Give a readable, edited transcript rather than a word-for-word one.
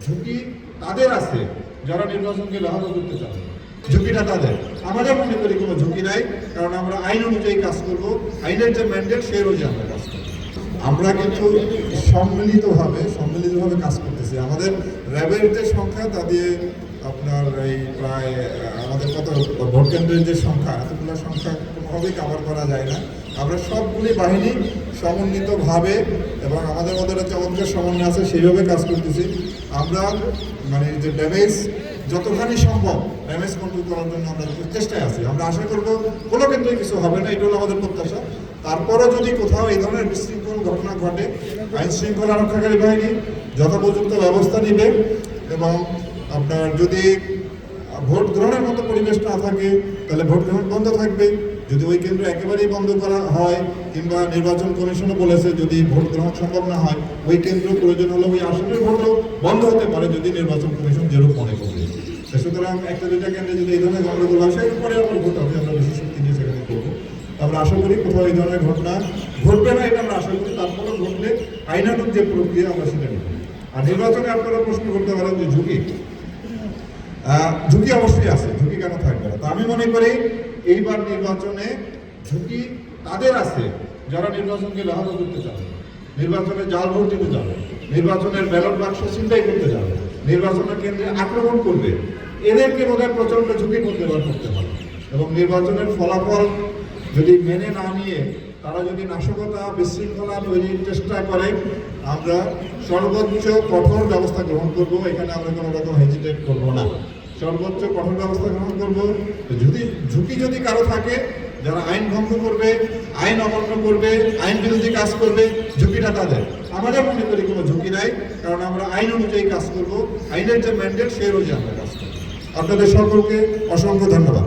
ঝুঁকি তাদের আছে যারা নির্বাচনকে ব্যাহত করতে চান। ঝুঁকিটা তাদের, আমাদের মনে করি কোনো ঝুঁকি নাই, কারণ আমরা আইন অনুযায়ী কাজ করব, আইনের যে ম্যান্ডেট সেই অনুযায়ী আমরা কাজ করব। আমরা কিন্তু সম্মিলিতভাবে কাজ করতেছি। আমাদের র্যাবের যে সংখ্যা তা দিয়ে আপনার এই প্রায় আমাদের কত ভোট কেন্দ্রের যে সংখ্যা, এতগুলো সংখ্যা কোনোভাবেই কাভার করা যায় না। আমরা সবগুলি বাহিনী সমন্বিতভাবে এবং আমাদের মধ্যে একটা চমৎকার সমন্বয় আছে, সেইভাবে কাজ করতেছি। আমরা মানে যে ড্যামেজ যতখানি সম্ভব ড্যামেজ কন্ট্রোল করার জন্য আমরা চেষ্টায় আছি। আমরা আশা করবো কোনো ক্ষেত্রে কিছু হবে না, এটা হলো আমাদের প্রত্যাশা। তারপরও যদি কোথাও এই ধরনের বিশৃঙ্খল ঘটনা ঘটে, আইন শৃঙ্খলা রক্ষাকারী বাহিনী যথোপযুক্ত ব্যবস্থা নেবে এবং আপনার যদি ভোট গ্রহণের মতো পরিবেশ না থাকে তাহলে ভোট গ্রহণ বন্ধ থাকবে। যদি ওই কেন্দ্র একেবারেই বন্ধ করা হয় কিংবা নির্বাচন কমিশনও বলেছে যদি ভোট গ্রহণ সম্ভব না হয় ওই কেন্দ্র প্রয়োজন হলে ওই আসনের ভোটও বন্ধ হতে পারে যদি নির্বাচন কমিশন যেরূপ মনে করবে। সুতরাং একটা দুইটা কেন্দ্রে যদি এই ধরনের গণ্ডগোল আসে এরপরে আমার ভোট হবে, আমরা বেশি শক্তি নিয়ে সেখানে করবো। আমরা আশা করি কোথাও এই ধরনের ঘটনা ঘটবে না, এটা আমরা আশা করি। তারপরে ঘটলে আইনানুগ যে প্রক্রিয়া আমরা সেটা নিব। আর নির্বাচনে আপনারা প্রশ্ন করতে পারেন যে ঝুঁকি অবশ্যই আছে, ঝুঁকি কেন থাকবে না। তো আমি মনে করি এইবার নির্বাচনে ঝুঁকি তাদের আছে যারা নির্বাচনকে ব্যাহত করতে চাবে, নির্বাচনে জাল ভোট দিতে যাবে, নির্বাচনের ব্যালট বাক্স ছিনতাই করতে যাবে, নির্বাচনের কেন্দ্রে আক্রমণ করবে। এদেরকে বোধহয় প্রচণ্ড ঝুঁকির মধ্যে বার করতে হবে এবং নির্বাচনের ফলাফল যদি মেনে না নিয়ে তারা যদি নাশকতা বিশৃঙ্খলা তৈরির চেষ্টা করে আমরা সর্বোচ্চ কঠোর ব্যবস্থা গ্রহণ করব। এখানে আমরা কোনো রকম হেজিটেট করবো না, সর্বোচ্চ কঠোর ব্যবস্থা গ্রহণ করব। ঝুঁকি যদি কারো থাকে, যারা আইন ভঙ্গ করবে, আইন অমান্য করবে, আইন বিরোধী কাজ করবে, ঝুঁকিটা তাদের। আমাদের মনে করি কোনো ঝুঁকি নাই, কারণ আমরা আইন অনুযায়ী কাজ করব, আইনের যে ম্যান্ডেট সেই অনুযায়ী আমরা কাজ করব। আপনাদের সকলকে অসংখ্য ধন্যবাদ।